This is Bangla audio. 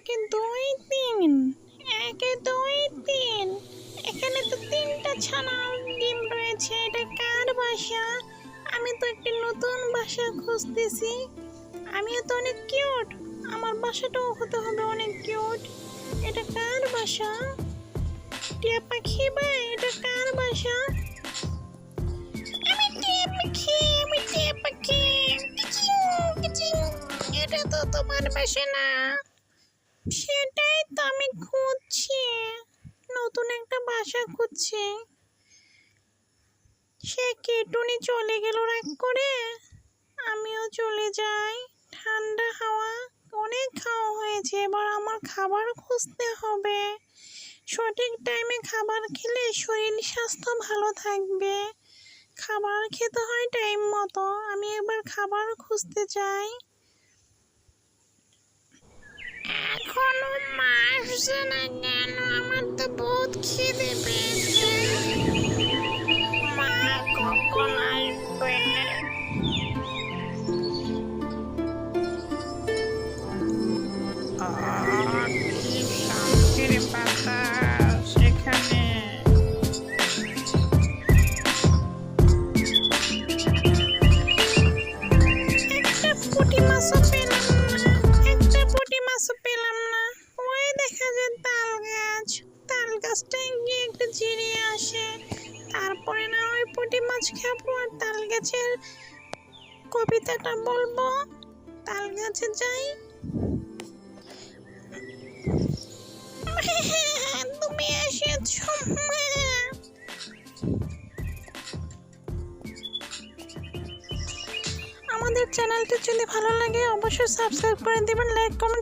একে দুই তিন, একে দুই তিন। এখানে তো 3টা ছানার ডিম রয়েছে। এটা কার বাসা? আমি তো একটি নতুন বাসা খুঁজতেছি। আমিও তো অনেক কিউট, আমার বাসাটাও হতে হবে অনেক কিউট। এটা কার বাসা? টিয়া পাখি ভাই, এটা কার বাসা? আমি টিয়া পাখি, আমি টিয়া পাখি। কিচিং, কিচিং। এটা তো তোমার বাসা না। সেটাই তো আমি খুঁজছি, নতুন একটা বাসা খুঁজছি। সে কেটুনি চলে গেল রাগ করে, আমিও চলে যাই। ঠান্ডা হাওয়া, অনেক খাওয়া হয়েছে, এবার আমার খাবার খুঁজতে হবে। সঠিক টাইমে খাবার খেলে শরীর স্বাস্থ্য ভালো থাকবে। খাবার খেতে হয় টাইম মতো। আমি এবার খাবার খুঁজতে যাই। এখনো মা আসছে না কেন? আমার তো বহুত খিদে পেয়েছে। মা কখন আসবে? কি শান্তির বাতাস এখানে। একটা পুঁটি মাছও পেলাম না, একটা পুঁটি মাছও পেলাম না। ওই দেখা যায় তাল গাছ, তাল গাছটায় গিয়ে একটু জিরিয়ে আসে, তারপরে না ওই পুঁটি মাছ খাবো আর তাল গাছের কবিতাটা বলবো। তাল গাছে যাই। তুমি এসেছো। আমাদের চ্যানেলটি যদি ভালো লাগে অবশ্যই সাবস্ক্রাইব করে দিবেন, লাইক কমেন্ট